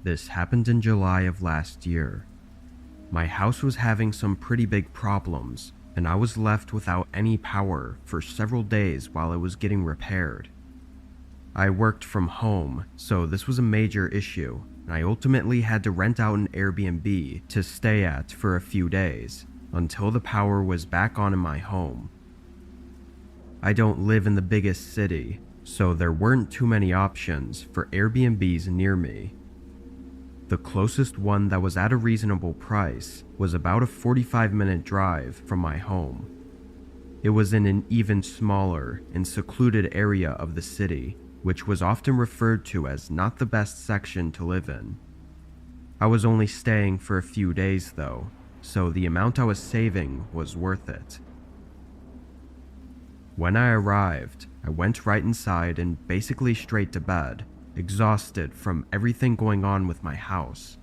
This happened in July of last year. My house was having some pretty big problems, and I was left without any power for several days while it was getting repaired. I worked from home, so this was a major issue, and I ultimately had to rent out an Airbnb to stay at for a few days until the power was back on in my home. I don't live in the biggest city, so there weren't too many options for Airbnbs near me. The closest one that was at a reasonable price was about a 45-minute drive from my home. It was in an even smaller and secluded area of the city, which was often referred to as not the best section to live in. I was only staying for a few days though, so the amount I was saving was worth it. When I arrived, I went right inside and basically straight to bed, exhausted from everything going on with my house.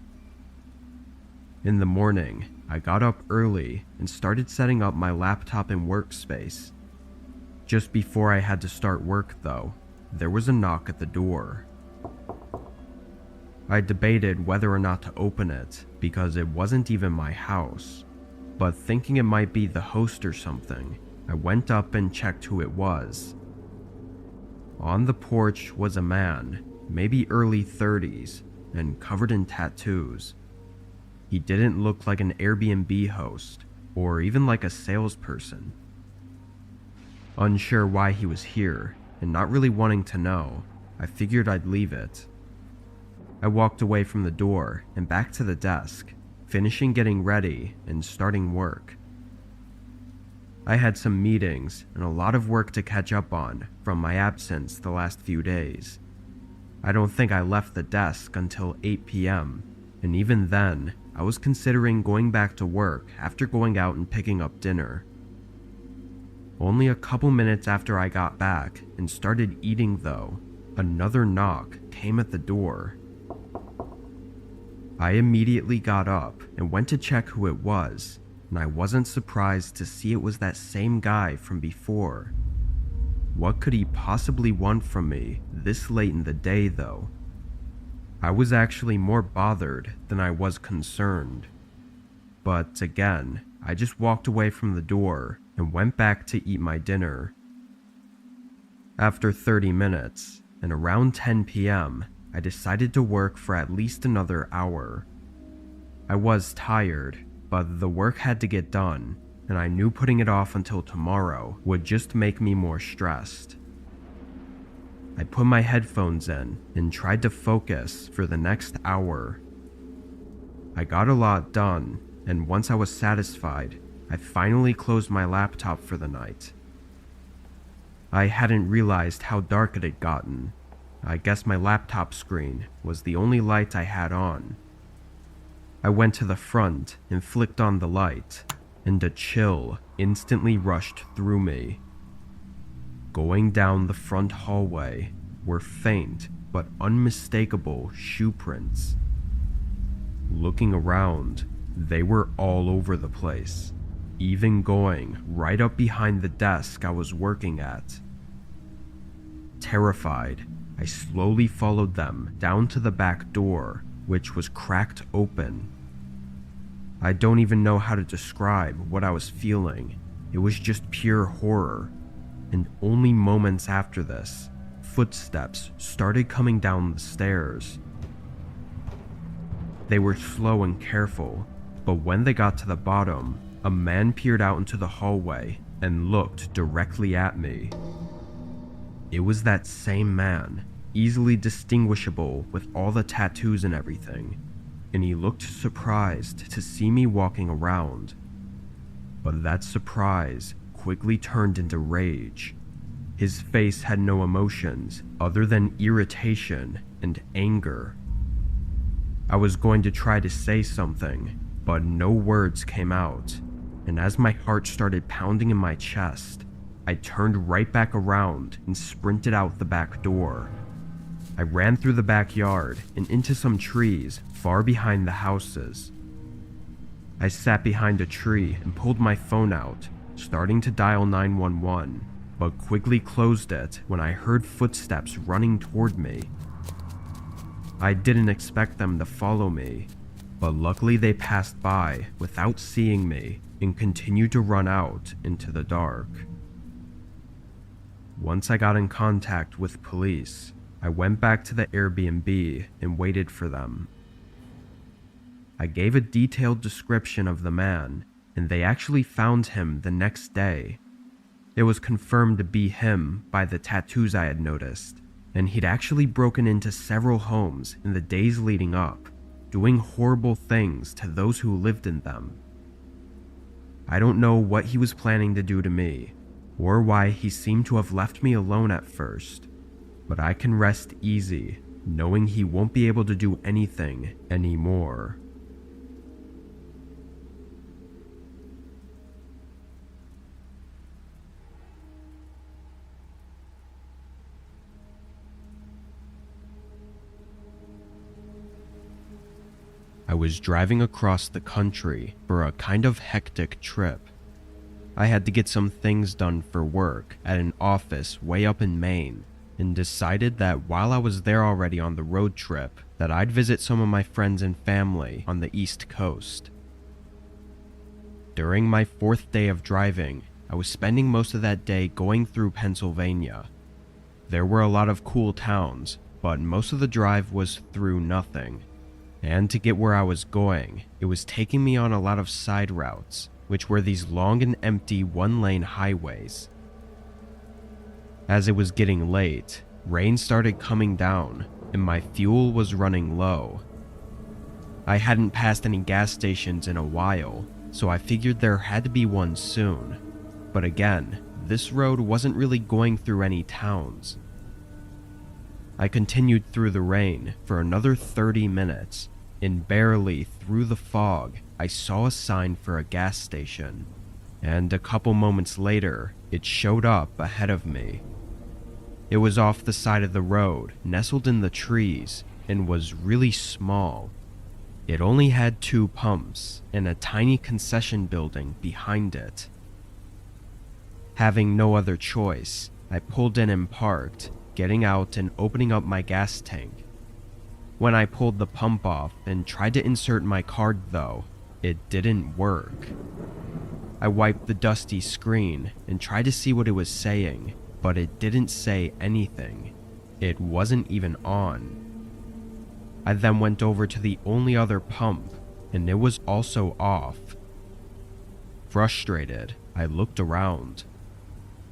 In the morning, I got up early and started setting up my laptop and workspace. Just before I had to start work though, there was a knock at the door. I debated whether or not to open it because it wasn't even my house, but thinking it might be the host or something, I went up and checked who it was. On the porch was a man, maybe early 30s, and covered in tattoos. He didn't look like an Airbnb host, or even like a salesperson. Unsure why he was here, and not really wanting to know, I figured I'd leave it. I walked away from the door and back to the desk, finishing getting ready and starting work. I had some meetings and a lot of work to catch up on from my absence the last few days. I don't think I left the desk until 8 p.m., and even then, I was considering going back to work after going out and picking up dinner. Only a couple minutes after I got back and started eating though, another knock came at the door. I immediately got up and went to check who it was, and I wasn't surprised to see it was that same guy from before. What could he possibly want from me this late in the day though? I was actually more bothered than I was concerned. But again, I just walked away from the door and went back to eat my dinner. After 30 minutes, and around 10 p.m., I decided to work for at least another hour. I was tired, but the work had to get done, and I knew putting it off until tomorrow would just make me more stressed. I put my headphones in and tried to focus for the next hour. I got a lot done, and once I was satisfied, I finally closed my laptop for the night. I hadn't realized how dark it had gotten. I guess my laptop screen was the only light I had on. I went to the front and flicked on the light, and a chill instantly rushed through me. Going down the front hallway were faint but unmistakable shoe prints. Looking around, they were all over the place, even going right up behind the desk I was working at. Terrified, I slowly followed them down to the back door, which was cracked open. I don't even know how to describe what I was feeling. It was just pure horror. And only moments after this, footsteps started coming down the stairs. They were slow and careful, but when they got to the bottom, a man peered out into the hallway and looked directly at me. It was that same man, easily distinguishable with all the tattoos and everything, and he looked surprised to see me walking around. But that surprise quickly turned into rage. His face had no emotions other than irritation and anger. I was going to try to say something, but no words came out, and as my heart started pounding in my chest, I turned right back around and sprinted out the back door. I ran through the backyard and into some trees far behind the houses. I sat behind a tree and pulled my phone out, starting to dial 911, but quickly closed it when I heard footsteps running toward me. I didn't expect them to follow me, but luckily they passed by without seeing me and continued to run out into the dark. Once I got in contact with police, I went back to the Airbnb and waited for them. I gave a detailed description of the man, and they actually found him the next day. It was confirmed to be him by the tattoos I had noticed, and he'd actually broken into several homes in the days leading up, doing horrible things to those who lived in them. I don't know what he was planning to do to me, or why he seemed to have left me alone at first, but I can rest easy knowing he won't be able to do anything anymore. I was driving across the country for a kind of hectic trip. I had to get some things done for work at an office way up in Maine, and decided that while I was there already on the road trip, that I'd visit some of my friends and family on the East Coast. During my 4th day of driving, I was spending most of that day going through Pennsylvania. There were a lot of cool towns, but most of the drive was through nothing. And to get where I was going, it was taking me on a lot of side routes, which were these long and empty one-lane highways. As it was getting late, rain started coming down, and my fuel was running low. I hadn't passed any gas stations in a while, so I figured there had to be one soon. But again, this road wasn't really going through any towns. I continued through the rain for another 30 minutes, and barely through the fog, I saw a sign for a gas station, and a couple moments later, it showed up ahead of me. It was off the side of the road, nestled in the trees, and was really small. It only had 2 pumps and a tiny concession building behind it. Having no other choice, I pulled in and parked, getting out and opening up my gas tank. When I pulled the pump off and tried to insert my card though, it didn't work. I wiped the dusty screen and tried to see what it was saying, but it didn't say anything. It wasn't even on. I then went over to the only other pump, and it was also off. Frustrated, I looked around.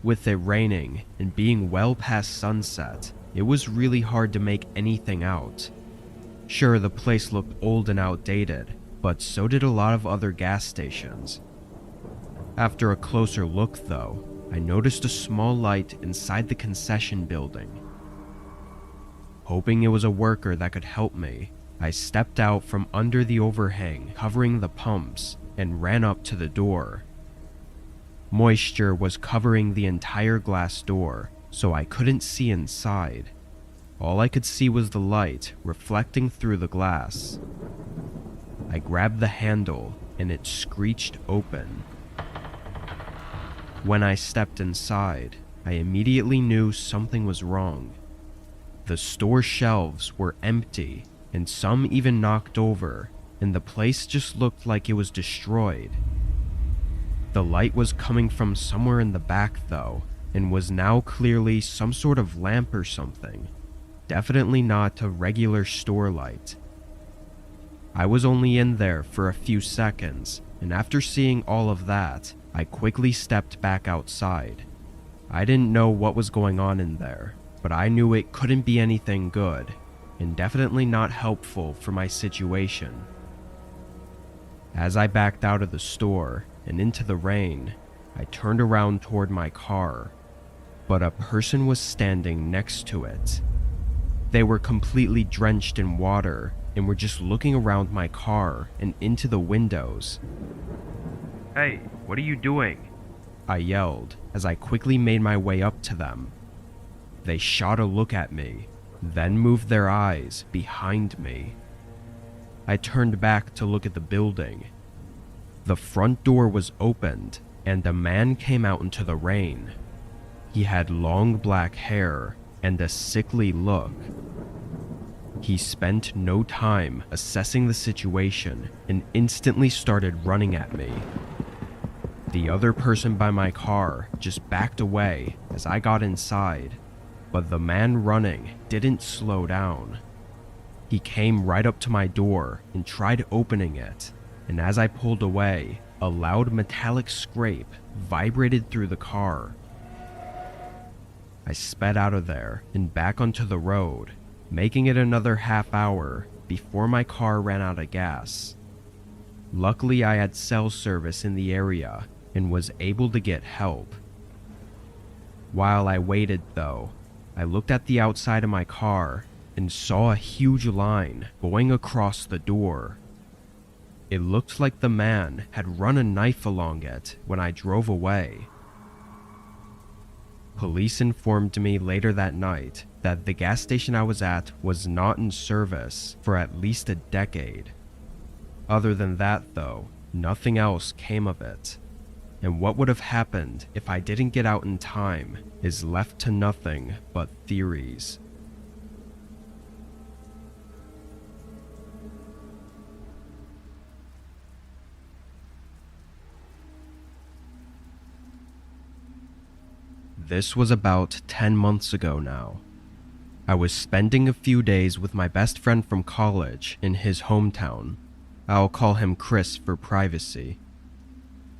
With it raining and being well past sunset, it was really hard to make anything out. Sure, the place looked old and outdated, but so did a lot of other gas stations. After a closer look though, I noticed a small light inside the concession building. Hoping it was a worker that could help me, I stepped out from under the overhang covering the pumps and ran up to the door. Moisture was covering the entire glass door, so I couldn't see inside. All I could see was the light reflecting through the glass. I grabbed the handle and it screeched open. When I stepped inside, I immediately knew something was wrong. The store shelves were empty and some even knocked over, and the place just looked like it was destroyed. The light was coming from somewhere in the back though, and was now clearly some sort of lamp or something. Definitely not a regular store light. I was only in there for a few seconds, and after seeing all of that, I quickly stepped back outside. I didn't know what was going on in there, but I knew it couldn't be anything good, and definitely not helpful for my situation. As I backed out of the store and into the rain, I turned around toward my car, but a person was standing next to it. They were completely drenched in water and were just looking around my car and into the windows. "Hey, what are you doing?" I yelled as I quickly made my way up to them. They shot a look at me, then moved their eyes behind me. I turned back to look at the building. The front door was opened, and a man came out into the rain. He had long black hair and a sickly look. He spent no time assessing the situation and instantly started running at me. The other person by my car just backed away as I got inside, but the man running didn't slow down. He came right up to my door and tried opening it, and as I pulled away, a loud metallic scrape vibrated through the car. I sped out of there and back onto the road, making it another half hour before my car ran out of gas. Luckily, I had cell service in the area and was able to get help. While I waited, though, I looked at the outside of my car and saw a huge line going across the door. It looked like the man had run a knife along it when I drove away. Police informed me later that night that the gas station I was at was not in service for at least a decade. Other than that, though, nothing else came of it. And what would have happened if I didn't get out in time is left to nothing but theories. This was about 10 months ago now. I was spending a few days with my best friend from college in his hometown. I'll call him Chris for privacy.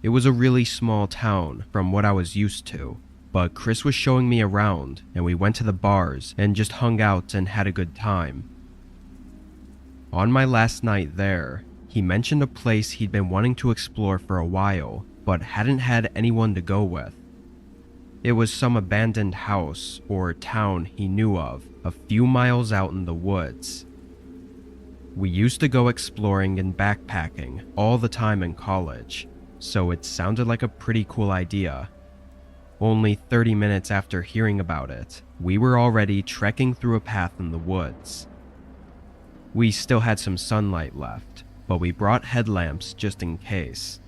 It was a really small town from what I was used to, but Chris was showing me around and we went to the bars and just hung out and had a good time. On my last night there, he mentioned a place he'd been wanting to explore for a while, but hadn't had anyone to go with. It was some abandoned house or town he knew of a few miles out in the woods. We used to go exploring and backpacking all the time in college, so it sounded like a pretty cool idea. Only 30 minutes after hearing about it, we were already trekking through a path in the woods. We still had some sunlight left, but we brought headlamps just in case.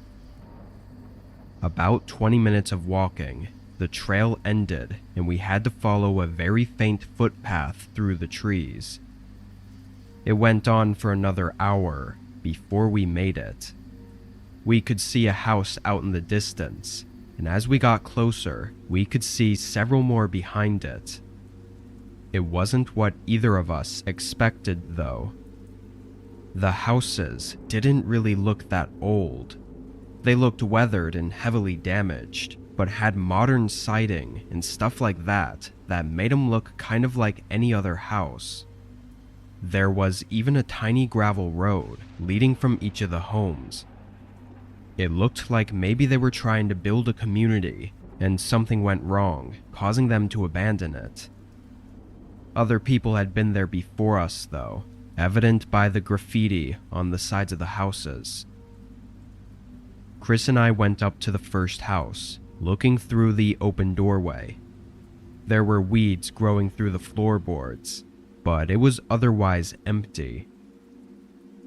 About 20 minutes of walking, the trail ended and we had to follow a very faint footpath through the trees. It went on for another hour before we made it. We could see a house out in the distance, and as we got closer, we could see several more behind it. It wasn't what either of us expected, though. The houses didn't really look that old. They looked weathered and heavily damaged, but had modern siding and stuff like that made them look kind of like any other house. There was even a tiny gravel road leading from each of the homes. It looked like maybe they were trying to build a community and something went wrong, causing them to abandon it. Other people had been there before us, though, evident by the graffiti on the sides of the houses. Chris and I went up to the first house, looking through the open doorway. There were weeds growing through the floorboards, but it was otherwise empty.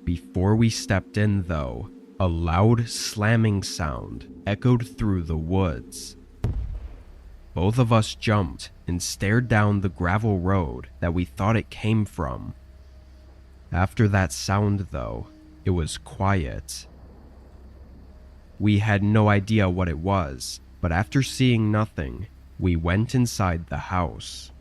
Before we stepped in, though, a loud slamming sound echoed through the woods. Both of us jumped and stared down the gravel road that we thought it came from. After that sound, though, it was quiet. We had no idea what it was, but after seeing nothing, we went inside the house.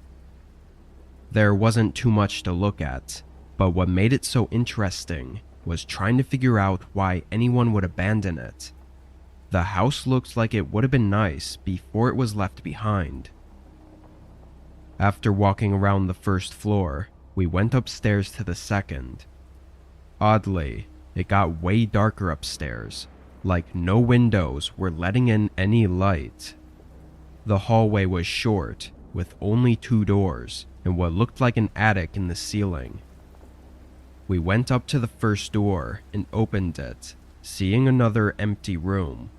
There wasn't too much to look at, but what made it so interesting was trying to figure out why anyone would abandon it. The house looked like it would have been nice before it was left behind. After walking around the first floor, we went upstairs to the second. Oddly, it got way darker upstairs, like no windows were letting in any light. The hallway was short, with only 2 doors, and what looked like an attic in the ceiling. We went up to the first door and opened it, seeing another empty room.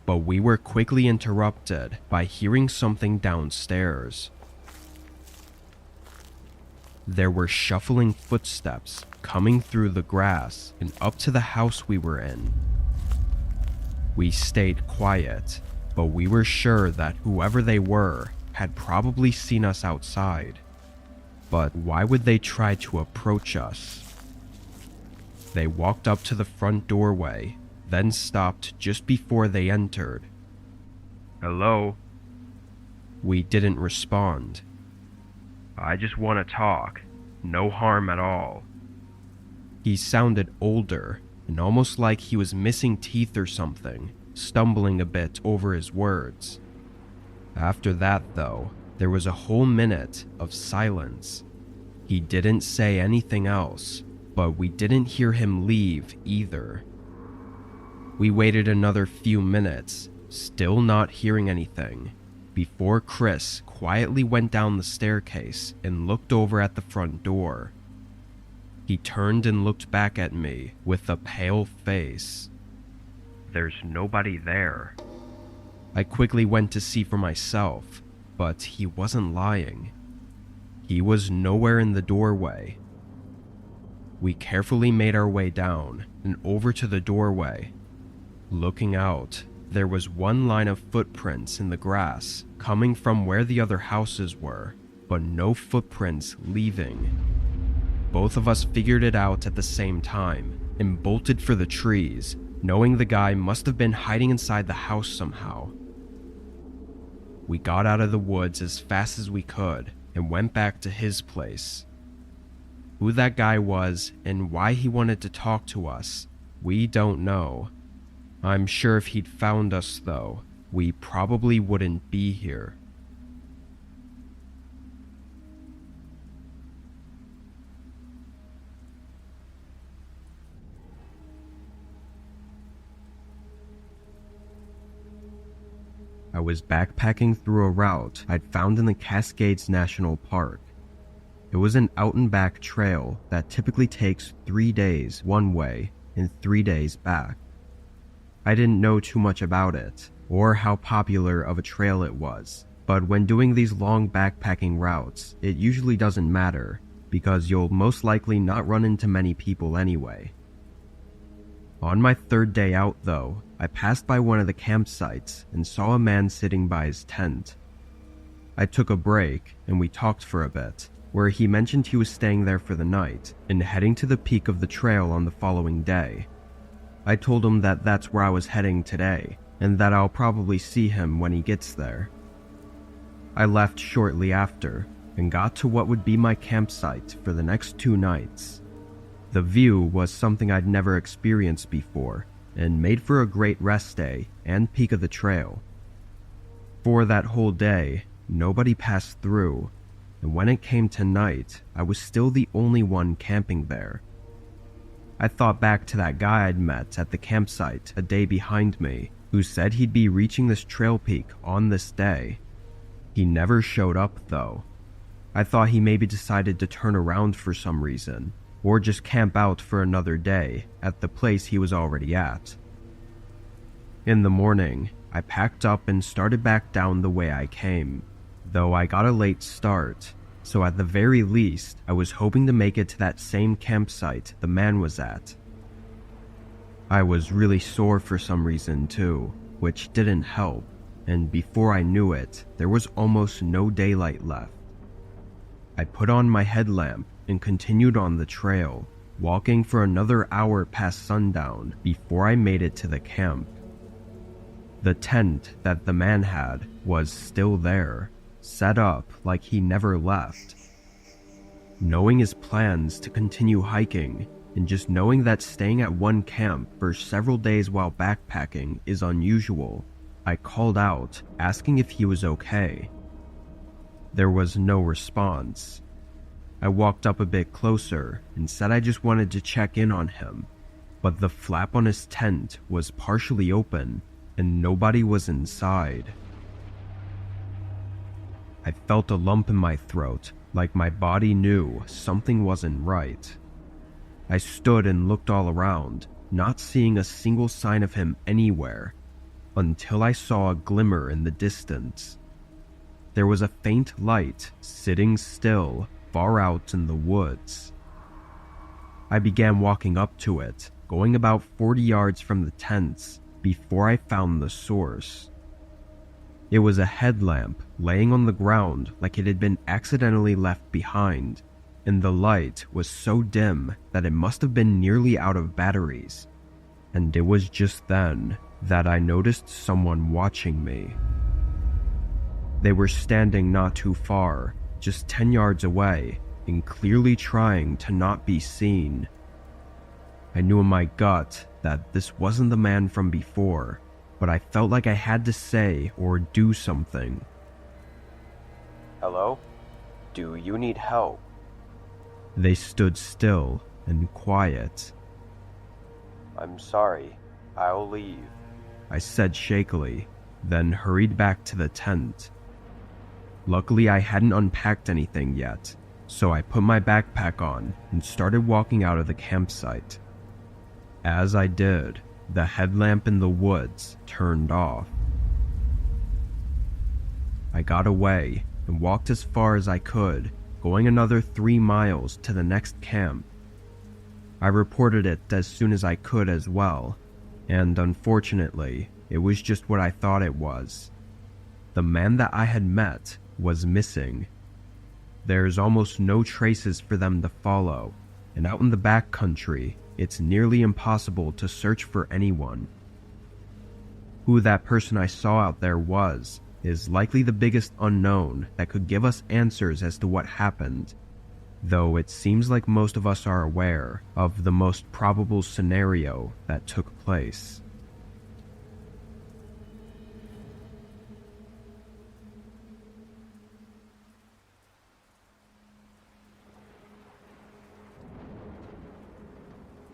But we were quickly interrupted by hearing something downstairs. There were shuffling footsteps coming through the grass and up to the house we were in. We stayed quiet, but we were sure that whoever they were had probably seen us outside. but why would they try to approach us? They walked up to the front doorway, then stopped just before they entered. "Hello?" We didn't respond. "I just want to talk. No harm at all." He sounded older and almost like he was missing teeth or something, stumbling a bit over his words. After that, though, there was a whole minute of silence. He didn't say anything else, but we didn't hear him leave either. We waited another few minutes, still not hearing anything, before Chris quietly went down the staircase and looked over at the front door. He turned and looked back at me with a pale face. "There's nobody there." I quickly went to see for myself, but he wasn't lying. He was nowhere in the doorway. We carefully made our way down and over to the doorway. Looking out, there was one line of footprints in the grass coming from where the other houses were, but no footprints leaving. Both of us figured it out at the same time and bolted for the trees, knowing the guy must have been hiding inside the house somehow. We got out of the woods as fast as we could and went back to his place. Who that guy was and why he wanted to talk to us, we don't know. I'm sure if he'd found us, though, we probably wouldn't be here. I was backpacking through a route I'd found in the Cascades National Park. It was an out-and-back trail that typically takes 3 days one way and 3 days back. I didn't know too much about it, or how popular of a trail it was, but when doing these long backpacking routes, it usually doesn't matter, because you'll most likely not run into many people anyway. On my 3rd day out, though, I passed by one of the campsites and saw a man sitting by his tent. I took a break and we talked for a bit, where he mentioned he was staying there for the night and heading to the peak of the trail on the following day. I told him that that's where I was heading today and that I'll probably see him when he gets there. I left shortly after and got to what would be my campsite for the next 2 nights. The view was something I'd never experienced before and made for a great rest day and peak of the trail. For that whole day, nobody passed through, and when it came to night, I was still the only one camping there. I thought back to that guy I'd met at the campsite a day behind me, who said he'd be reaching this trail peak on this day. He never showed up, though. I thought he maybe decided to turn around for some reason, or just camp out for another day at the place he was already at. In the morning, I packed up and started back down the way I came, though I got a late start, so at the very least, I was hoping to make it to that same campsite the man was at. I was really sore for some reason too, which didn't help, and before I knew it, there was almost no daylight left. I put on my headlamp and continued on the trail, walking for another hour past sundown before I made it to the camp. The tent that the man had was still there, set up like he never left. Knowing his plans to continue hiking, and just knowing that staying at one camp for several days while backpacking is unusual, I called out, asking if he was okay. There was no response. I walked up a bit closer and said I just wanted to check in on him, but the flap on his tent was partially open and nobody was inside. I felt a lump in my throat, like my body knew something wasn't right. I stood and looked all around, not seeing a single sign of him anywhere, until I saw a glimmer in the distance. There was a faint light sitting still far out in the woods. I began walking up to it, going about 40 yards from the tents before I found the source. It was a headlamp laying on the ground like it had been accidentally left behind, and the light was so dim that it must have been nearly out of batteries. And it was just then that I noticed someone watching me. They were standing not too far, just 10 yards away, and clearly trying to not be seen. I knew in my gut that this wasn't the man from before, but I felt like I had to say or do something. Hello? Do you need help? They stood still and quiet. I'm sorry. I'll leave. I said shakily, then hurried back to the tent. Luckily, I hadn't unpacked anything yet, so I put my backpack on and started walking out of the campsite. As I did, the headlamp in the woods turned off. I got away and walked as far as I could, going another 3 miles to the next camp. I reported it as soon as I could as well, and unfortunately, it was just what I thought it was. The man that I had met was missing. There's almost no traces for them to follow, and out in the back country, it's nearly impossible to search for anyone. Who that person I saw out there was is likely the biggest unknown that could give us answers as to what happened, though it seems like most of us are aware of the most probable scenario that took place.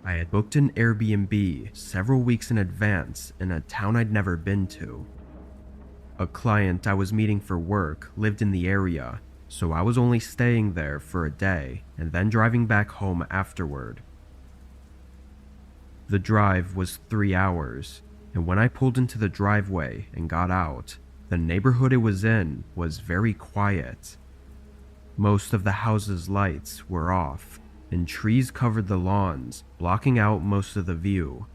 I had booked an Airbnb several weeks in advance in a town I'd never been to. A client I was meeting for work lived in the area, so I was only staying there for a day and then driving back home afterward. The drive was 3 hours, and when I pulled into the driveway and got out, the neighborhood it was in was very quiet. Most of the houses' lights were off, and trees covered the lawns, blocking out most of the view.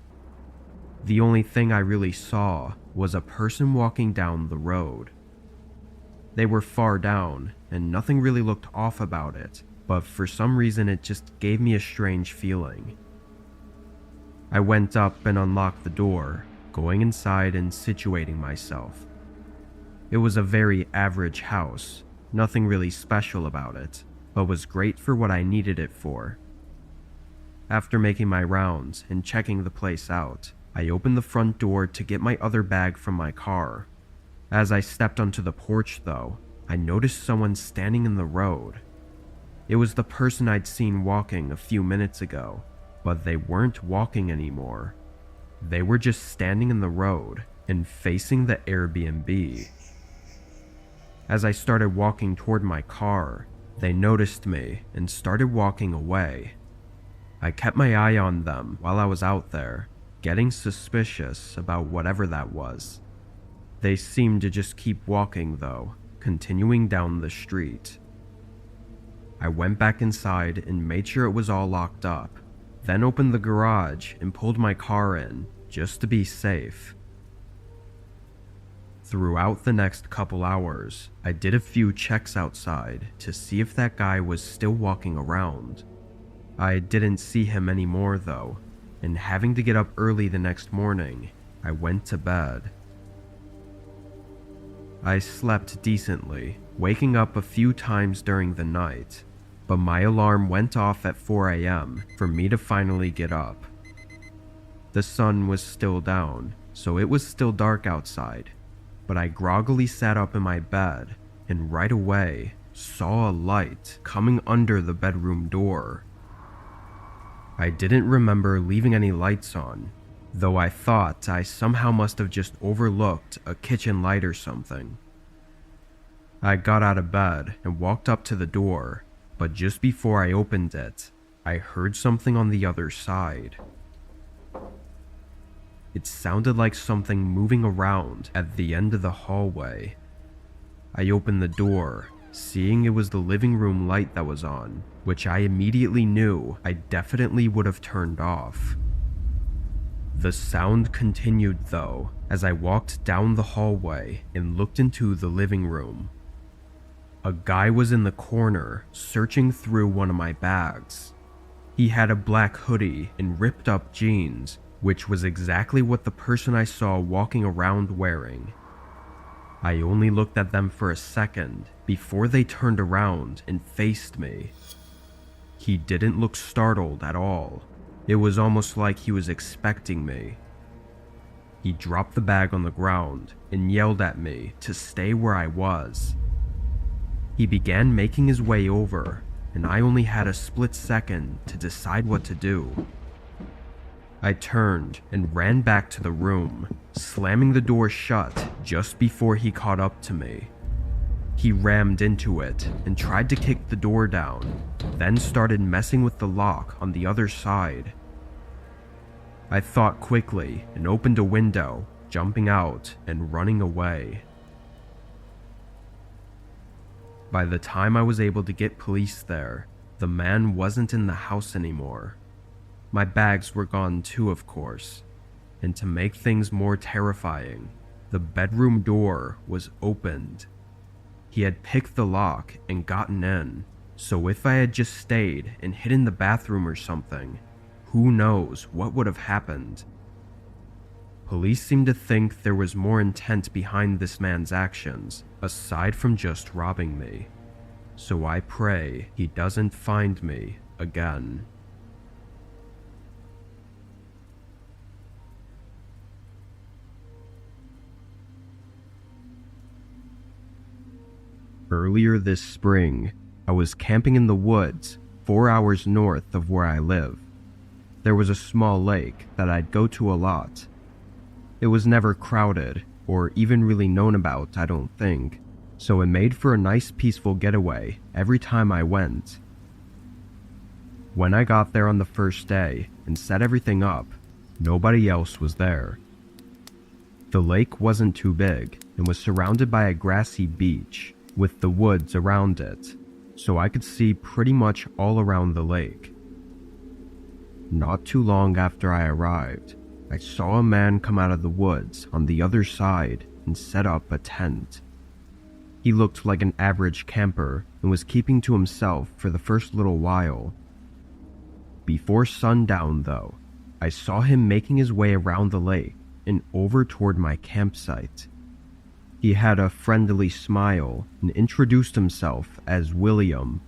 The only thing I really saw was a person walking down the road. They were far down, and nothing really looked off about it, but for some reason it just gave me a strange feeling. I went up and unlocked the door, going inside and situating myself. It was a very average house, nothing really special about it, but was great for what I needed it for. After making my rounds and checking the place out, I opened the front door to get my other bag from my car. As I stepped onto the porch though, I noticed someone standing in the road. It was the person I'd seen walking a few minutes ago, but they weren't walking anymore. They were just standing in the road and facing the Airbnb. As I started walking toward my car, they noticed me and started walking away. I kept my eye on them while I was out there, getting suspicious about whatever that was. They seemed to just keep walking though, continuing down the street. I went back inside and made sure it was all locked up, then opened the garage and pulled my car in, just to be safe. Throughout the next couple hours, I did a few checks outside to see if that guy was still walking around. I didn't see him anymore though, and having to get up early the next morning, I went to bed. I slept decently, waking up a few times during the night, but my alarm went off at 4 a.m. for me to finally get up. The sun was still down, so it was still dark outside, but I groggily sat up in my bed and right away saw a light coming under the bedroom door. I didn't remember leaving any lights on, though I thought I somehow must have just overlooked a kitchen light or something. I got out of bed and walked up to the door, but just before I opened it, I heard something on the other side. It sounded like something moving around at the end of the hallway. I opened the door, seeing it was the living room light that was on, which I immediately knew I definitely would have turned off. The sound continued though, as I walked down the hallway and looked into the living room. A guy was in the corner searching through one of my bags. He had a black hoodie and ripped up jeans, which was exactly what the person I saw walking around wearing. I only looked at them for a second before they turned around and faced me. He didn't look startled at all. It was almost like he was expecting me. He dropped the bag on the ground and yelled at me to stay where I was. He began making his way over, and I only had a split second to decide what to do. I turned and ran back to the room, slamming the door shut just before he caught up to me. He rammed into it and tried to kick the door down, then started messing with the lock on the other side. I thought quickly and opened a window, jumping out and running away. By the time I was able to get police there, the man wasn't in the house anymore. My bags were gone too, of course, and to make things more terrifying, the bedroom door was opened. He had picked the lock and gotten in, so if I had just stayed and hid in the bathroom or something, who knows what would have happened. Police seem to think there was more intent behind this man's actions, aside from just robbing me. So I pray he doesn't find me again. Earlier this spring, I was camping in the woods 4 hours north of where I live. There was a small lake that I'd go to a lot. It was never crowded, or even really known about, I don't think, so it made for a nice peaceful getaway every time I went. When I got there on the first day and set everything up, nobody else was there. The lake wasn't too big and was surrounded by a grassy beach with the woods around it, so I could see pretty much all around the lake. Not too long after I arrived, I saw a man come out of the woods on the other side and set up a tent. He looked like an average camper and was keeping to himself for the first little while. Before sundown, though, I saw him making his way around the lake and over toward my campsite. He had a friendly smile and introduced himself as William.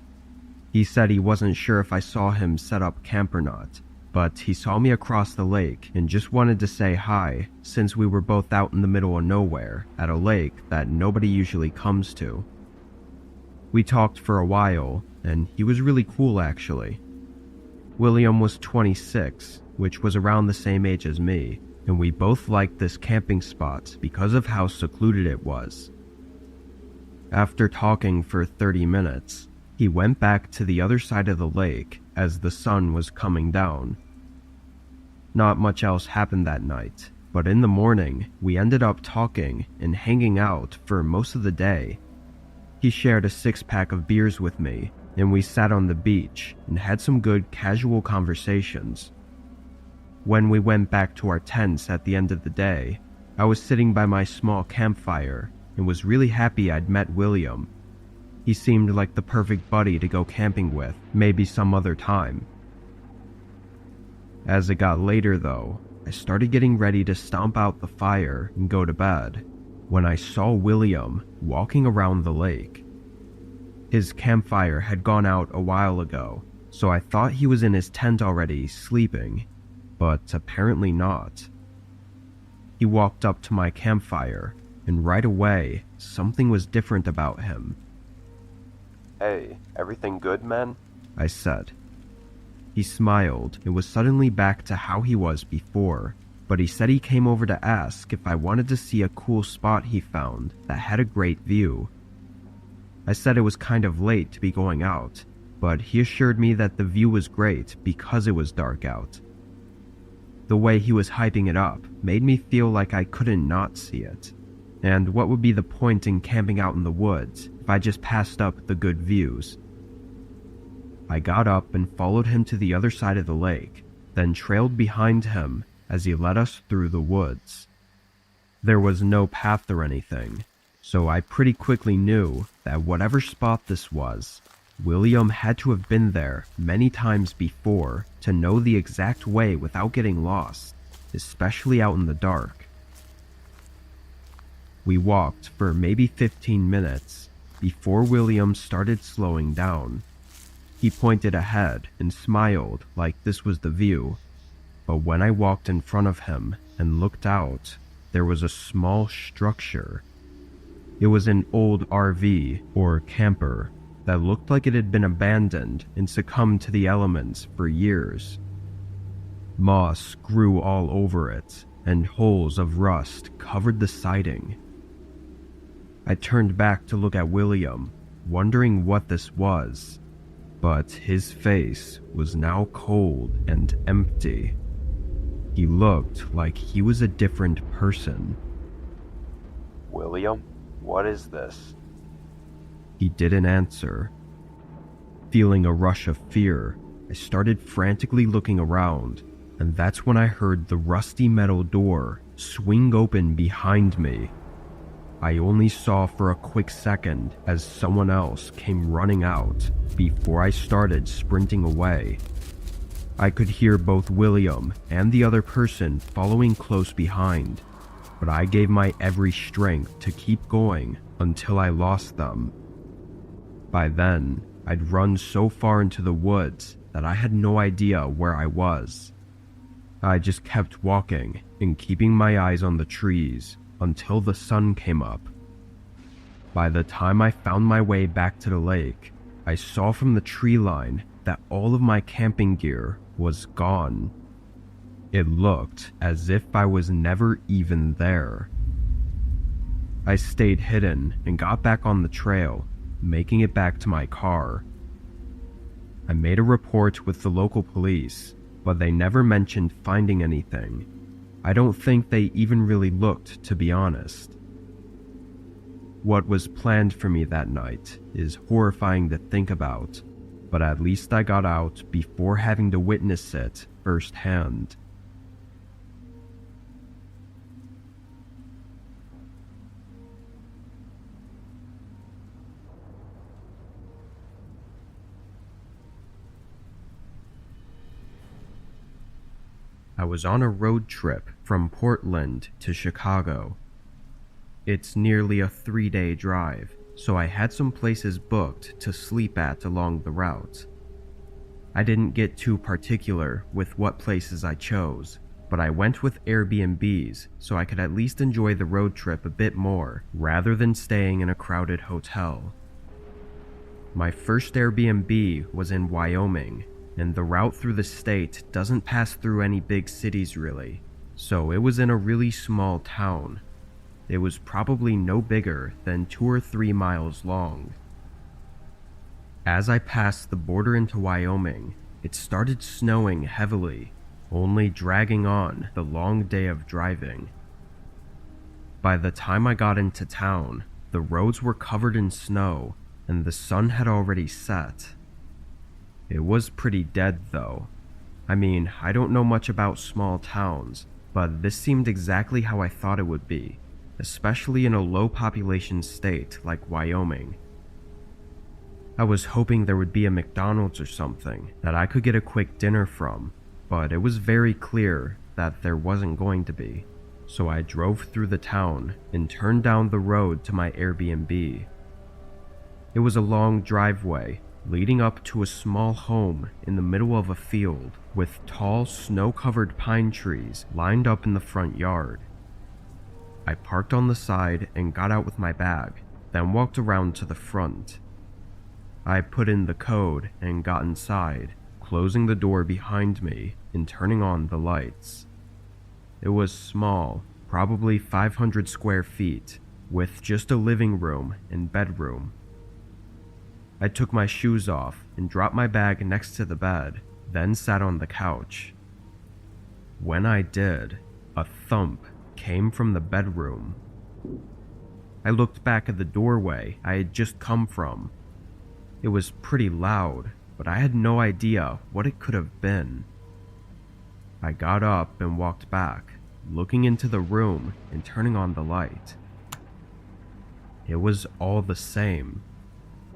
He said he wasn't sure if I saw him set up camp or not, but he saw me across the lake and just wanted to say hi since we were both out in the middle of nowhere at a lake that nobody usually comes to. We talked for a while, and he was really cool actually. William was 26, which was around the same age as me, and we both liked this camping spot because of how secluded it was. After talking for 30 minutes, he went back to the other side of the lake as the sun was coming down. Not much else happened that night, but in the morning, we ended up talking and hanging out for most of the day. He shared a 6-pack of beers with me, and we sat on the beach and had some good casual conversations. When we went back to our tents at the end of the day, I was sitting by my small campfire and was really happy I'd met William. He seemed like the perfect buddy to go camping with, maybe some other time. As it got later though, I started getting ready to stomp out the fire and go to bed, when I saw William walking around the lake. His campfire had gone out a while ago, so I thought he was in his tent already, sleeping, but apparently not. He walked up to my campfire, and right away, something was different about him. "Hey, everything good, man?" I said. He smiled and was suddenly back to how he was before, but he said he came over to ask if I wanted to see a cool spot he found that had a great view. I said it was kind of late to be going out, but he assured me that the view was great because it was dark out. The way he was hyping it up made me feel like I couldn't not see it. And what would be the point in camping out in the woods if I just passed up the good views? I got up and followed him to the other side of the lake, then trailed behind him as he led us through the woods. There was no path or anything, so I pretty quickly knew that whatever spot this was, William had to have been there many times before to know the exact way without getting lost, especially out in the dark. We walked for maybe 15 minutes before William started slowing down. He pointed ahead and smiled like this was the view, but when I walked in front of him and looked out, there was a small structure. It was an old RV or camper that looked like it had been abandoned and succumbed to the elements for years. Moss grew all over it, and holes of rust covered the siding. I turned back to look at William, wondering what this was, but his face was now cold and empty. He looked like he was a different person. William, what is this? He didn't answer. Feeling a rush of fear, I started frantically looking around, and that's when I heard the rusty metal door swing open behind me. I only saw for a quick second as someone else came running out before I started sprinting away. I could hear both William and the other person following close behind, but I gave my every strength to keep going until I lost them. By then, I'd run so far into the woods that I had no idea where I was. I just kept walking and keeping my eyes on the trees until the sun came up. By the time I found my way back to the lake, I saw from the tree line that all of my camping gear was gone. It looked as if I was never even there. I stayed hidden and got back on the trail, making it back to my car. I made a report with the local police, but they never mentioned finding anything. I don't think they even really looked, to be honest. What was planned for me that night is horrifying to think about, but at least I got out before having to witness it firsthand. I was on a road trip from Portland to Chicago. It's nearly a 3-day drive, so I had some places booked to sleep at along the route. I didn't get too particular with what places I chose, but I went with Airbnbs so I could at least enjoy the road trip a bit more rather than staying in a crowded hotel. My first Airbnb was in Wyoming, and the route through the state doesn't pass through any big cities really, so it was in a really small town. It was probably no bigger than 2 or 3 miles long. As I passed the border into Wyoming, it started snowing heavily, only dragging on the long day of driving. By the time I got into town, the roads were covered in snow and the sun had already set. It was pretty dead though. I mean, I don't know much about small towns, but this seemed exactly how I thought it would be, especially in a low population state like Wyoming. I was hoping there would be a McDonald's or something that I could get a quick dinner from, but it was very clear that there wasn't going to be. So I drove through the town and turned down the road to my Airbnb. It was a long driveway leading up to a small home in the middle of a field with tall snow-covered pine trees lined up in the front yard. I parked on the side and got out with my bag, then walked around to the front. I put in the code and got inside, closing the door behind me and turning on the lights. It was small, probably 500 square feet, with just a living room and bedroom. I took my shoes off and dropped my bag next to the bed, then sat on the couch. When I did, a thump came from the bedroom. I looked back at the doorway I had just come from. It was pretty loud, but I had no idea what it could have been. I got up and walked back, looking into the room and turning on the light. It was all the same.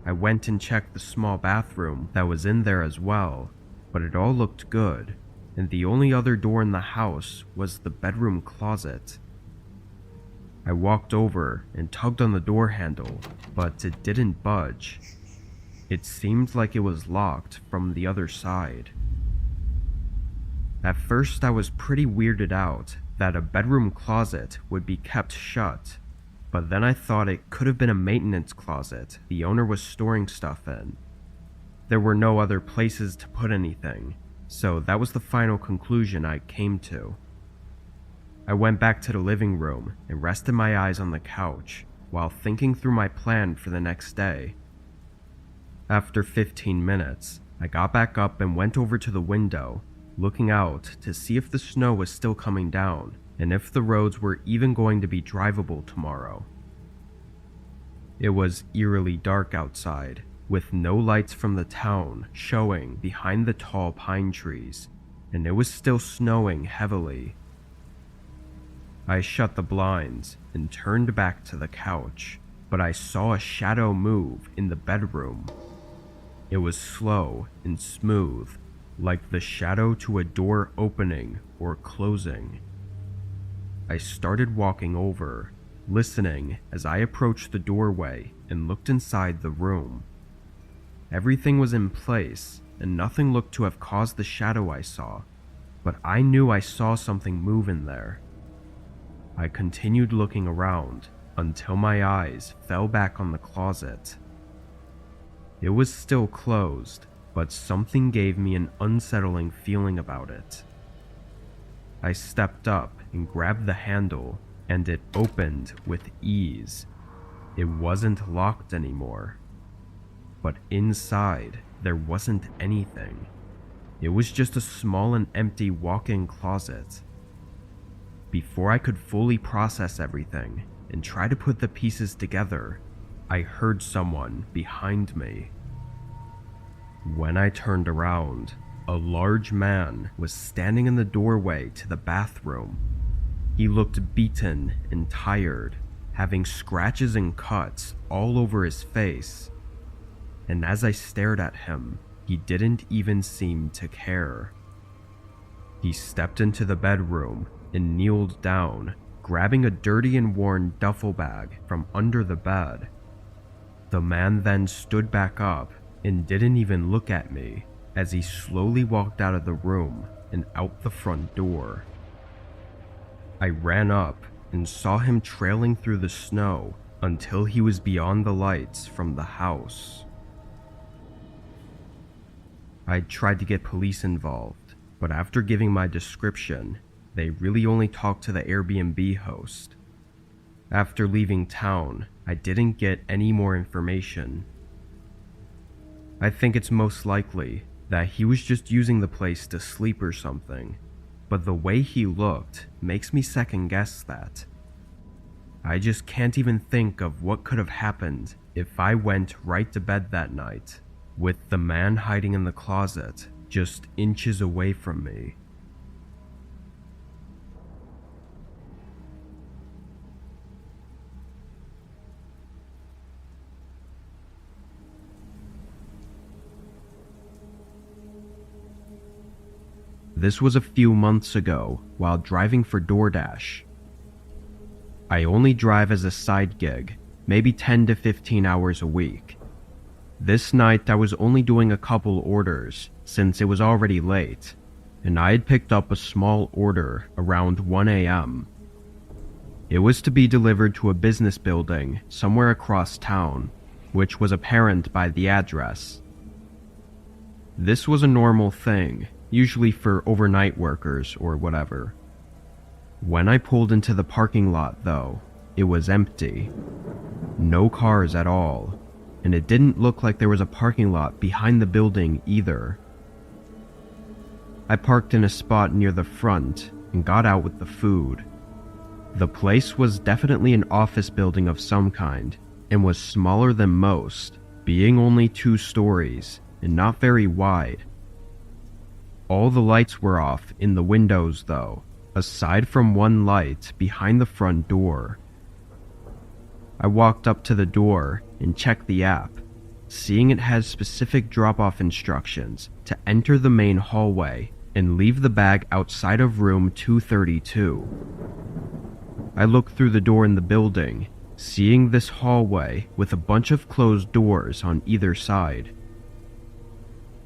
I went and checked the small bathroom that was in there as well, but it all looked good, and the only other door in the house was the bedroom closet. I walked over and tugged on the door handle, but it didn't budge. It seemed like it was locked from the other side. At first, I was pretty weirded out that a bedroom closet would be kept shut, but then I thought it could have been a maintenance closet the owner was storing stuff in. There were no other places to put anything, so that was the final conclusion I came to. I went back to the living room and rested my eyes on the couch while thinking through my plan for the next day. After 15 minutes, I got back up and went over to the window, looking out to see if the snow was still coming down and if the roads were even going to be drivable tomorrow. It was eerily dark outside, with no lights from the town showing behind the tall pine trees, and it was still snowing heavily. I shut the blinds and turned back to the couch, but I saw a shadow move in the bedroom. It was slow and smooth, like the shadow to a door opening or closing. I started walking over, listening as I approached the doorway and looked inside the room. Everything was in place, and nothing looked to have caused the shadow I saw, but I knew I saw something move in there. I continued looking around until my eyes fell back on the closet. It was still closed, but something gave me an unsettling feeling about it. I stepped up and grabbed the handle, and it opened with ease. It wasn't locked anymore. But inside, there wasn't anything. It was just a small and empty walk-in closet. Before I could fully process everything and try to put the pieces together, I heard someone behind me. When I turned around, a large man was standing in the doorway to the bathroom. He looked beaten and tired, having scratches and cuts all over his face. And as I stared at him, he didn't even seem to care. He stepped into the bedroom and kneeled down, grabbing a dirty and worn duffel bag from under the bed. The man then stood back up and didn't even look at me as he slowly walked out of the room and out the front door. I ran up and saw him trailing through the snow until he was beyond the lights from the house. I tried to get police involved, but after giving my description, they really only talked to the Airbnb host. After leaving town, I didn't get any more information. I think it's most likely that he was just using the place to sleep or something, but the way he looked makes me second guess that. I just can't even think of what could have happened if I went right to bed that night, with the man hiding in the closet just inches away from me. This was a few months ago while driving for DoorDash. I only drive as a side gig, maybe 10 to 15 hours a week. This night I was only doing a couple orders since it was already late, and I had picked up a small order around 1 a.m. It was to be delivered to a business building somewhere across town, which was apparent by the address. This was a normal thing, usually for overnight workers or whatever. When I pulled into the parking lot, though, it was empty. No cars at all, and it didn't look like there was a parking lot behind the building either. I parked in a spot near the front and got out with the food. The place was definitely an office building of some kind and was smaller than most, being only 2 stories and not very wide. All the lights were off in the windows though, aside from one light behind the front door. I walked up to the door and checked the app, seeing it has specific drop-off instructions to enter the main hallway and leave the bag outside of room 232. I looked through the door in the building, seeing this hallway with a bunch of closed doors on either side.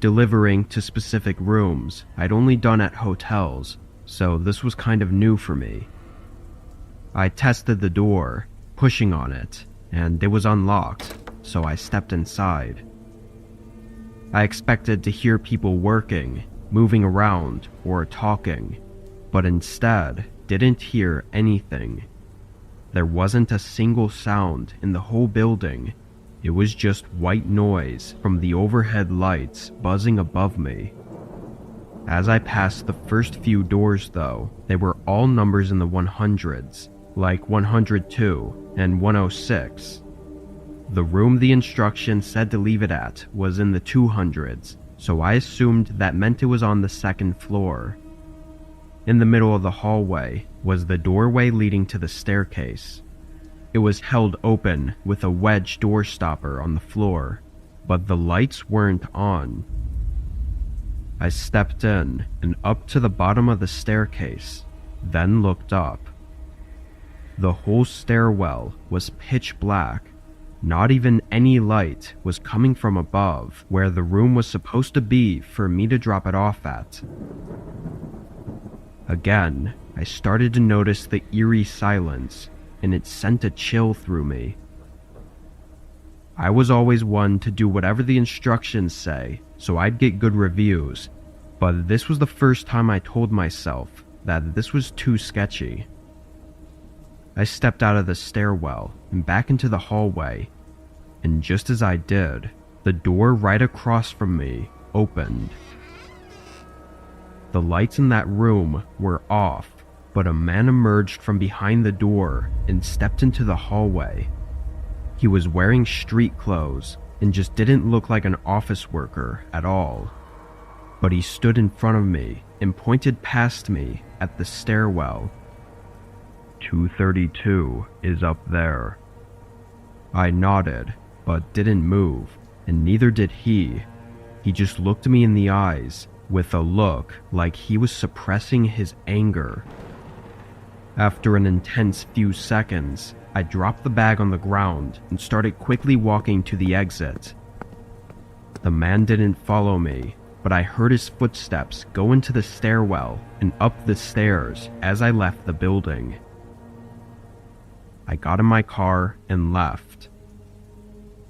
Delivering to specific rooms I'd only done at hotels, so this was kind of new for me. I tested the door, pushing on it, and it was unlocked, so I stepped inside. I expected to hear people working, moving around, or talking, but instead didn't hear anything. There wasn't a single sound in the whole building. It was just white noise from the overhead lights buzzing above me. As I passed the first few doors though, they were all numbers in the 100s, like 102 and 106. The room the instructions said to leave it at was in the 200s, so I assumed that meant it was on the second floor. In the middle of the hallway was the doorway leading to the staircase. It was held open with a wedge door stopper on the floor, but the lights weren't on. I stepped in and up to the bottom of the staircase, then looked up. The whole stairwell was pitch black. Not even any light was coming from above where the room was supposed to be for me to drop it off at. Again, I started to notice the eerie silence, and it sent a chill through me. I was always one to do whatever the instructions say, so I'd get good reviews, but this was the first time I told myself that this was too sketchy. I stepped out of the stairwell and back into the hallway, and just as I did, the door right across from me opened. The lights in that room were off, but a man emerged from behind the door and stepped into the hallway. He was wearing street clothes and just didn't look like an office worker at all. But he stood in front of me and pointed past me at the stairwell. 232 is up there. I nodded, but didn't move, and neither did he. He just looked me in the eyes with a look like he was suppressing his anger. After an intense few seconds, I dropped the bag on the ground and started quickly walking to the exit. The man didn't follow me, but I heard his footsteps go into the stairwell and up the stairs as I left the building. I got in my car and left.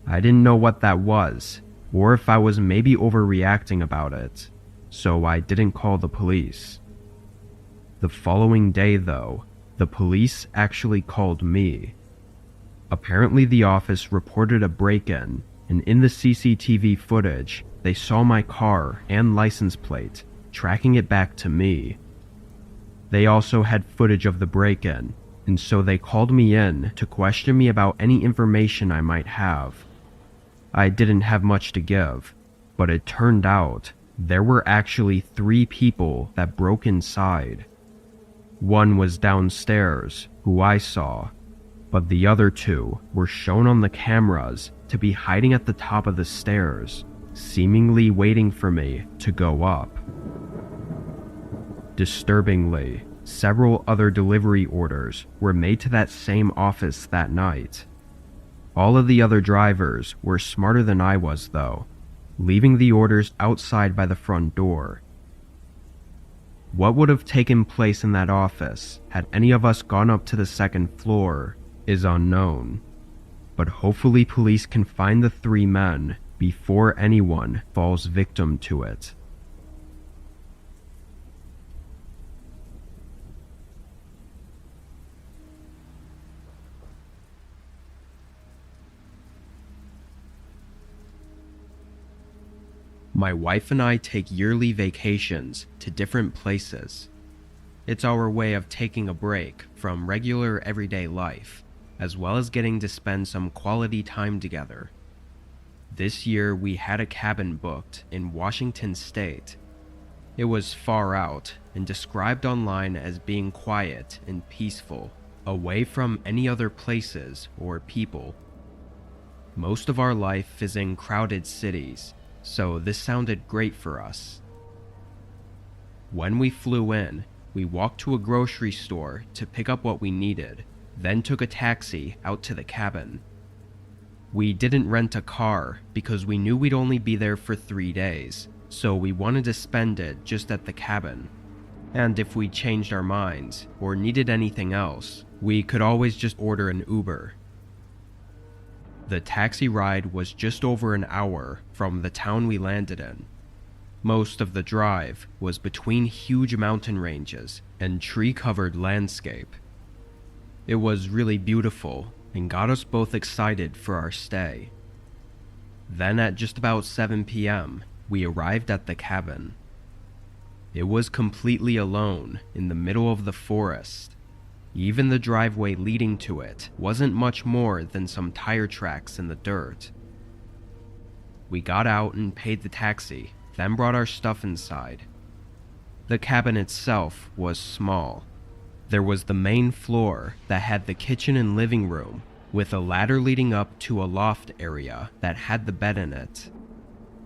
I didn't know what that was, or if I was maybe overreacting about it, so I didn't call the police. The following day though, the police actually called me. Apparently the office reported a break-in, and in the CCTV footage, they saw my car and license plate, tracking it back to me. They also had footage of the break-in, and so they called me in to question me about any information I might have. I didn't have much to give, but it turned out there were actually 3 people that broke inside. One was downstairs, who I saw, but the other 2 were shown on the cameras to be hiding at the top of the stairs, seemingly waiting for me to go up. Disturbingly, several other delivery orders were made to that same office that night. All of the other drivers were smarter than I was though, leaving the orders outside by the front door. What would have taken place in that office had any of us gone up to the second floor is unknown, but hopefully police can find the 3 men before anyone falls victim to it. My wife and I take yearly vacations to different places. It's our way of taking a break from regular everyday life, as well as getting to spend some quality time together. This year we had a cabin booked in Washington State. It was far out and described online as being quiet and peaceful, away from any other places or people. Most of our life is in crowded cities, so this sounded great for us. When we flew in, we walked to a grocery store to pick up what we needed, then took a taxi out to the cabin. We didn't rent a car because we knew we'd only be there for 3 days, so we wanted to spend it just at the cabin. And if we changed our minds or needed anything else, we could always just order an Uber. The taxi ride was just over an hour from the town we landed in. Most of the drive was between huge mountain ranges and tree-covered landscape. It was really beautiful and got us both excited for our stay. Then at just about 7 p.m., we arrived at the cabin. It was completely alone in the middle of the forest. Even the driveway leading to it wasn't much more than some tire tracks in the dirt. We got out and paid the taxi, then brought our stuff inside. The cabin itself was small. There was the main floor that had the kitchen and living room, with a ladder leading up to a loft area that had the bed in it.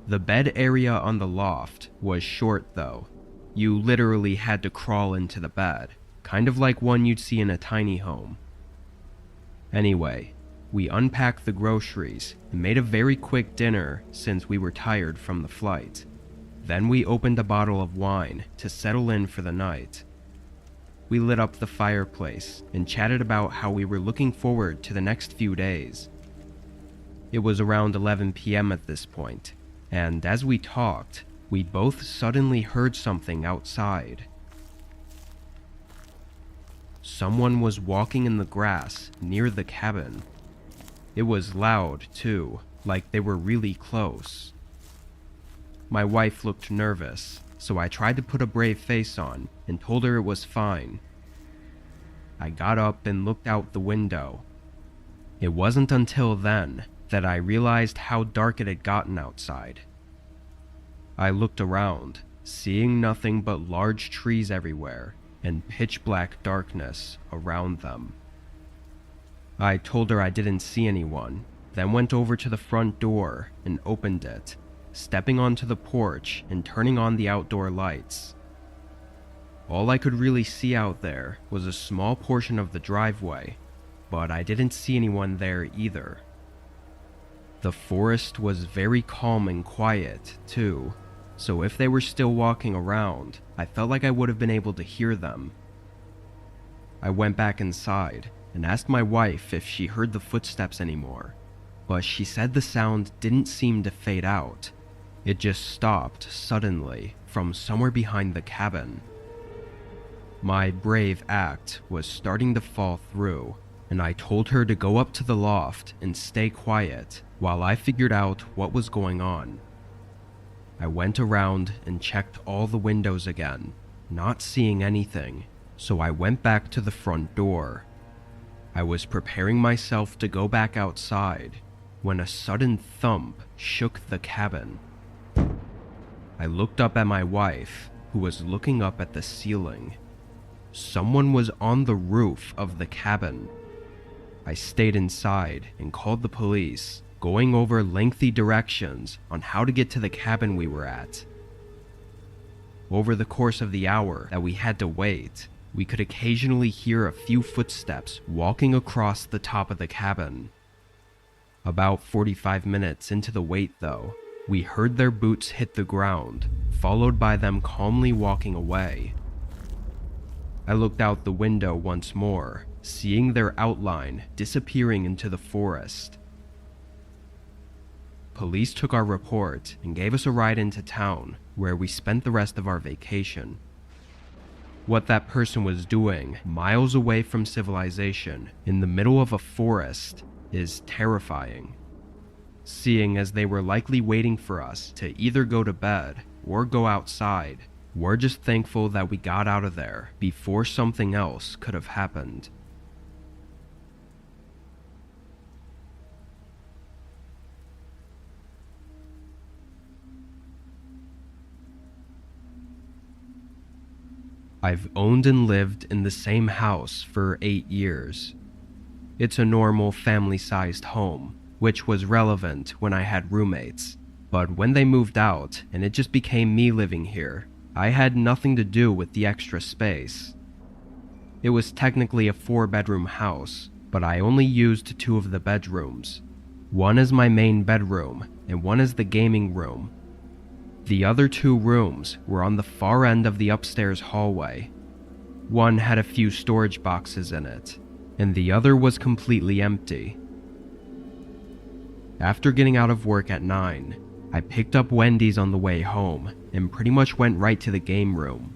The bed area on the loft was short though. You literally had to crawl into the bed, kind of like one you'd see in a tiny home. Anyway, we unpacked the groceries and made a very quick dinner since we were tired from the flight. Then we opened a bottle of wine to settle in for the night. We lit up the fireplace and chatted about how we were looking forward to the next few days. It was around 11 p.m. at this point, and as we talked, we both suddenly heard something outside. Someone was walking in the grass near the cabin. It was loud, too, like they were really close. My wife looked nervous, so I tried to put a brave face on and told her it was fine. I got up and looked out the window. It wasn't until then that I realized how dark it had gotten outside. I looked around, seeing nothing but large trees everywhere and pitch-black darkness around them. I told her I didn't see anyone, then went over to the front door and opened it, stepping onto the porch and turning on the outdoor lights. All I could really see out there was a small portion of the driveway, but I didn't see anyone there either. The forest was very calm and quiet, too, so if they were still walking around, I felt like I would have been able to hear them. I went back inside and asked my wife if she heard the footsteps anymore, but she said the sound didn't seem to fade out. It just stopped suddenly from somewhere behind the cabin. My brave act was starting to fall through, and I told her to go up to the loft and stay quiet while I figured out what was going on. I went around and checked all the windows again, not seeing anything, so I went back to the front door. I was preparing myself to go back outside when a sudden thump shook the cabin. I looked up at my wife, who was looking up at the ceiling. Someone was on the roof of the cabin. I stayed inside and called the police, going over lengthy directions on how to get to the cabin we were at. Over the course of the hour that we had to wait, we could occasionally hear a few footsteps walking across the top of the cabin. About 45 minutes into the wait, though, we heard their boots hit the ground, followed by them calmly walking away. I looked out the window once more, seeing their outline disappearing into the forest. Police took our report and gave us a ride into town, where we spent the rest of our vacation. What that person was doing, miles away from civilization, in the middle of a forest, is terrifying. Seeing as they were likely waiting for us to either go to bed or go outside, we're just thankful that we got out of there before something else could have happened. I've owned and lived in the same house for 8 years. It's a normal family-sized home, which was relevant when I had roommates. But when they moved out and it just became me living here, I had nothing to do with the extra space. It was technically a 4-bedroom house, but I only used 2 of the bedrooms. One is my main bedroom and one is the gaming room. The other 2 rooms were on the far end of the upstairs hallway. One had a few storage boxes in it, and the other was completely empty. After getting out of work at 9, I picked up Wendy's on the way home and pretty much went right to the game room.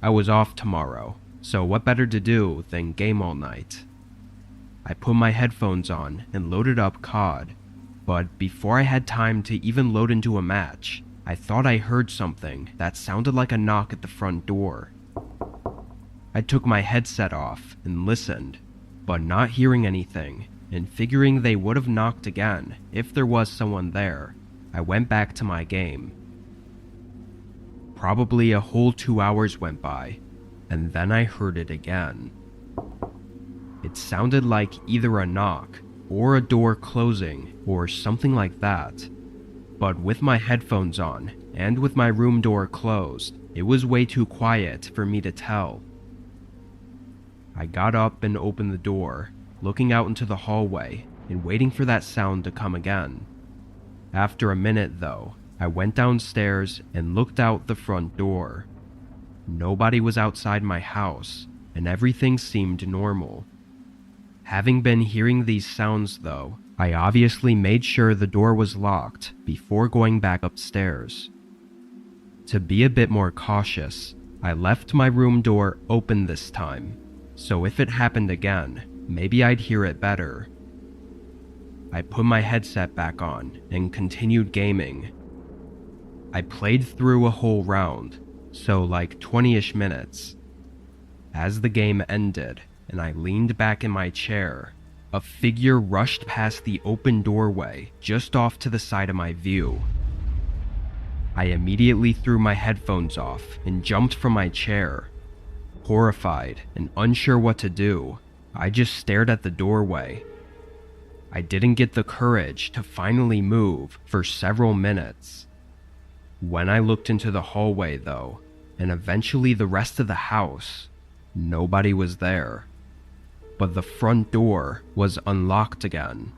I was off tomorrow, so what better to do than game all night? I put my headphones on and loaded up COD, but before I had time to even load into a match, I thought I heard something that sounded like a knock at the front door. I took my headset off and listened, but not hearing anything and figuring they would have knocked again if there was someone there, I went back to my game. Probably a whole 2 hours went by, and then I heard it again. It sounded like either a knock or a door closing or something like that. But with my headphones on and with my room door closed, it was way too quiet for me to tell. I got up and opened the door, looking out into the hallway and waiting for that sound to come again. After a minute though, I went downstairs and looked out the front door. Nobody was outside my house, and everything seemed normal. Having been hearing these sounds though, I obviously made sure the door was locked before going back upstairs. To be a bit more cautious, I left my room door open this time, so if it happened again, maybe I'd hear it better. I put my headset back on and continued gaming. I played through a whole round, so like 20-ish minutes. As the game ended and I leaned back in my chair, a figure rushed past the open doorway just off to the side of my view. I immediately threw my headphones off and jumped from my chair. Horrified and unsure what to do, I just stared at the doorway. I didn't get the courage to finally move for several minutes. When I looked into the hallway though, and eventually the rest of the house, nobody was there. But the front door was unlocked again.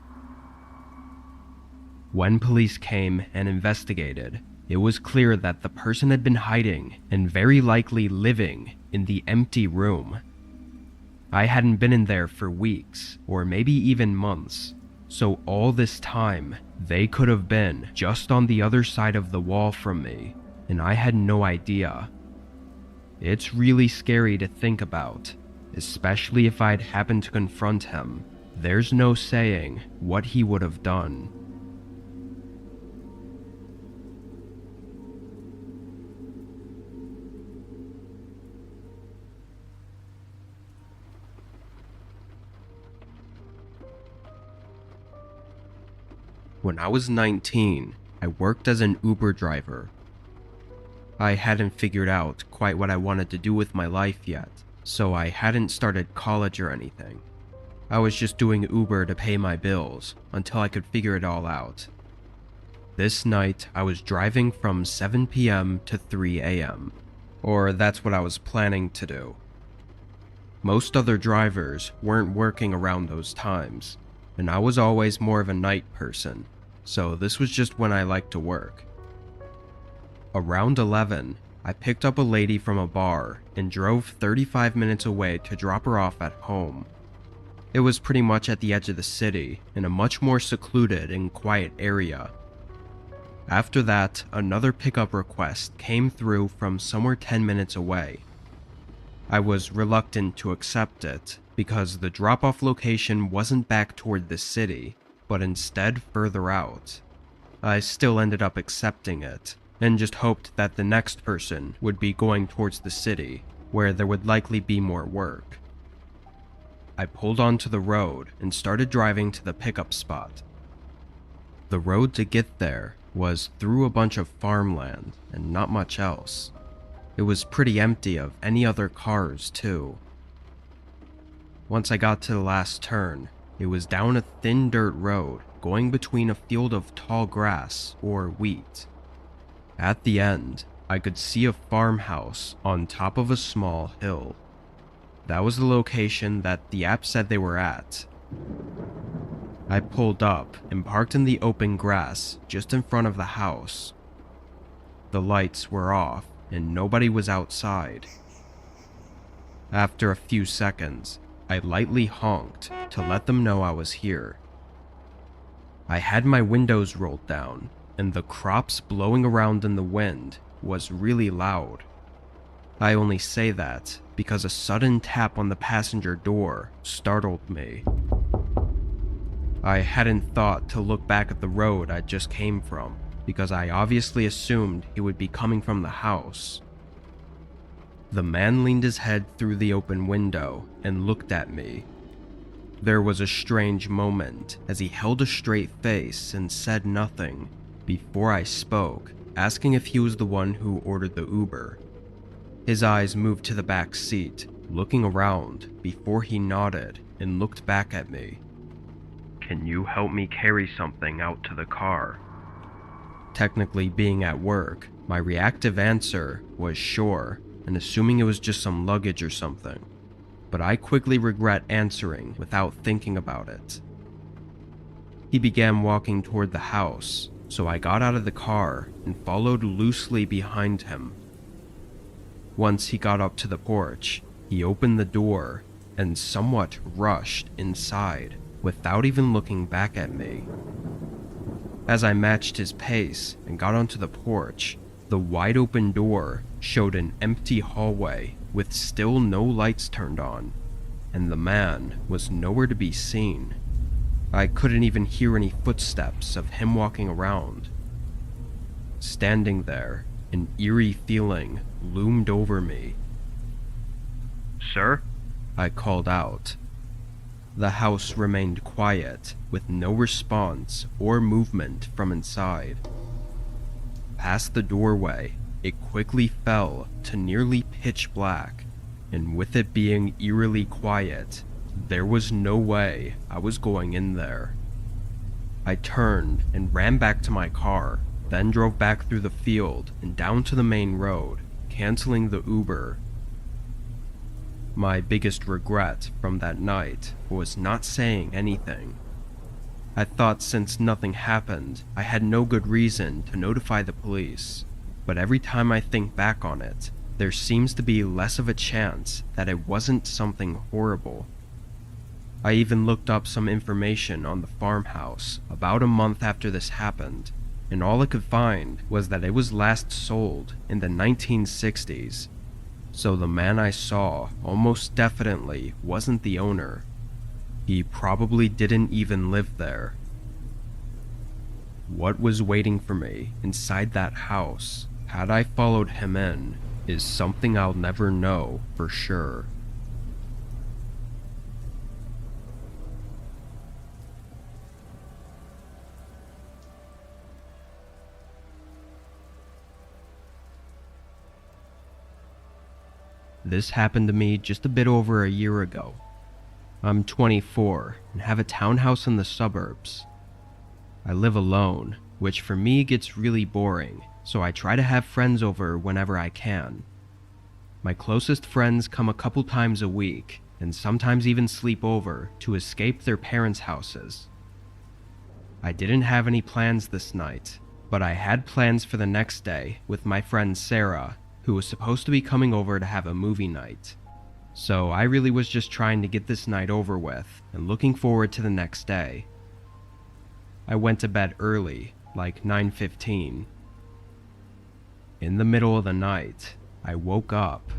When police came and investigated, it was clear that the person had been hiding and very likely living in the empty room. I hadn't been in there for weeks, or maybe even months, so all this time, they could have been just on the other side of the wall from me, and I had no idea. It's really scary to think about, especially if I'd happened to confront him. There's no saying what he would have done. When I was 19, I worked as an Uber driver. I hadn't figured out quite what I wanted to do with my life yet, so I hadn't started college or anything. I was just doing Uber to pay my bills until I could figure it all out. This night, I was driving from 7 p.m. to 3 a.m., or that's what I was planning to do. Most other drivers weren't working around those times, and I was always more of a night person, so this was just when I liked to work. Around 11, I picked up a lady from a bar and drove 35 minutes away to drop her off at home. It was pretty much at the edge of the city, in a much more secluded and quiet area. After that, another pickup request came through from somewhere 10 minutes away. I was reluctant to accept it, because the drop-off location wasn't back toward the city, but instead further out. I still ended up accepting it, and just hoped that the next person would be going towards the city, where there would likely be more work. I pulled onto the road and started driving to the pickup spot. The road to get there was through a bunch of farmland and not much else. It It was pretty empty of any other cars, too. Once I got to the last turn, it was down a thin dirt road going between a field of tall grass or wheat. At the end, I could see a farmhouse on top of a small hill. That was the location that the app said they were at. I pulled up and parked in the open grass just in front of the house. The lights were off and nobody was outside. After a few seconds, I lightly honked to let them know I was here. I had my windows rolled down, and the crops blowing around in the wind was really loud. I only say that because a sudden tap on the passenger door startled me. I hadn't thought to look back at the road I just came from, because I obviously assumed he would be coming from the house. The man leaned his head through the open window and looked at me. There was a strange moment as he held a straight face and said nothing before I spoke, asking if he was the one who ordered the Uber. His eyes moved to the back seat, looking around before he nodded and looked back at me. "Can you help me carry something out to the car?" Technically being at work, my reactive answer was sure, and assuming it was just some luggage or something. But I quickly regret answering without thinking about it. He began walking toward the house, so I got out of the car and followed loosely behind him. Once he got up to the porch, he opened the door and somewhat rushed inside without even looking back at me. As I matched his pace and got onto the porch, the wide open door showed an empty hallway with still no lights turned on, and the man was nowhere to be seen. I couldn't even hear any footsteps of him walking around. Standing there, an eerie feeling loomed over me. "Sir?" I called out. The house remained quiet, with no response or movement from inside. Past the doorway, it quickly fell to nearly pitch black, and with it being eerily quiet, there was no way I was going in there. I turned and ran back to my car, then drove back through the field and down to the main road, canceling the Uber. My biggest regret from that night was not saying anything. I thought since nothing happened, I had no good reason to notify the police, but every time I think back on it, there seems to be less of a chance that it wasn't something horrible. I even looked up some information on the farmhouse about a month after this happened, and all I could find was that it was last sold in the 1960s. So the man I saw almost definitely wasn't the owner. He probably didn't even live there. What was waiting for me inside that house, had I followed him in, is something I'll never know for sure. This happened to me just a bit over a year ago. I'm 24 and have a townhouse in the suburbs. I live alone, which for me gets really boring, so I try to have friends over whenever I can. My closest friends come a couple times a week, and sometimes even sleep over to escape their parents' houses. I didn't have any plans this night, but I had plans for the next day with my friend Sarah, who was supposed to be coming over to have a movie night. So I really was just trying to get this night over with and looking forward to the next day. I went to bed early, like 9:15. In the middle of the night, I woke up.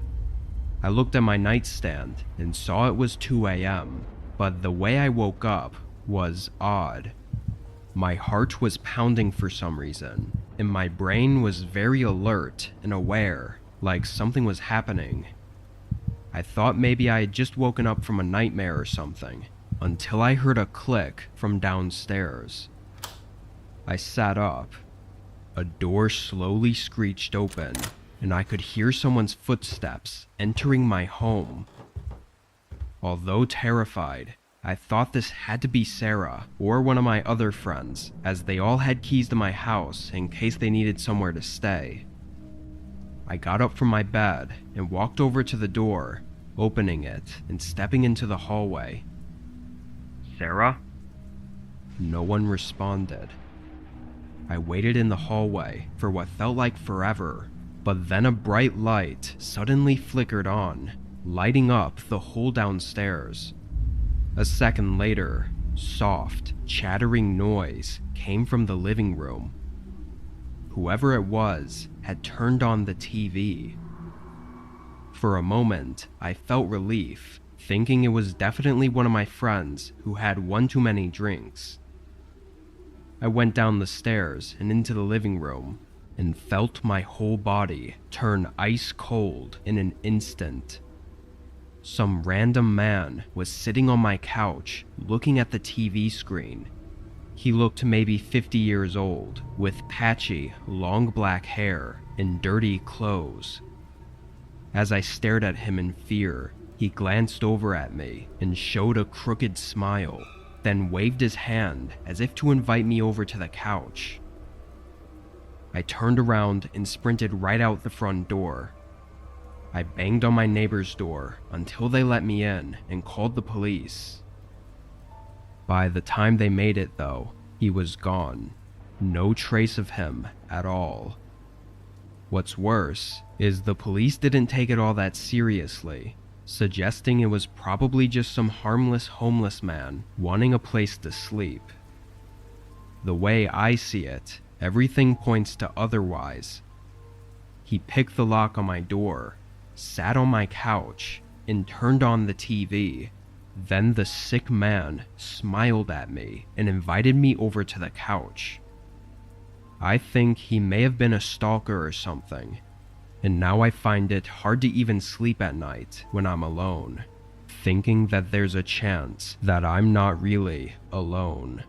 I looked at my nightstand and saw it was 2 a.m., but the way I woke up was odd. My heart was pounding for some reason, and my brain was very alert and aware, like something was happening. I thought maybe I had just woken up from a nightmare or something, until I heard a click from downstairs. I sat up. A door slowly screeched open, and I could hear someone's footsteps entering my home. Although terrified, I thought this had to be Sarah or one of my other friends, as they all had keys to my house in case they needed somewhere to stay. I got up from my bed and walked over to the door, opening it and stepping into the hallway. "Sarah?" No one responded. I waited in the hallway for what felt like forever, but then a bright light suddenly flickered on, lighting up the whole downstairs. A second later, soft, chattering noise came from the living room. Whoever it was had turned on the TV. For a moment, I felt relief, thinking it was definitely one of my friends who had one too many drinks. I went down the stairs and into the living room, and felt my whole body turn ice cold in an instant. Some random man was sitting on my couch, looking at the TV screen. He looked maybe 50 years old, with patchy, long black hair and dirty clothes. As I stared at him in fear, he glanced over at me and showed a crooked smile, then waved his hand as if to invite me over to the couch. I turned around and sprinted right out the front door. I banged on my neighbor's door until they let me in and called the police. By the time they made it, though, he was gone. No trace of him at all. What's worse is the police didn't take it all that seriously, suggesting it was probably just some harmless homeless man wanting a place to sleep. The way I see it, everything points to otherwise. He picked the lock on my door, sat on my couch, and turned on the TV. Then the sick man smiled at me and invited me over to the couch. I think he may have been a stalker or something, and now I find it hard to even sleep at night when I'm alone, thinking that there's a chance that I'm not really alone.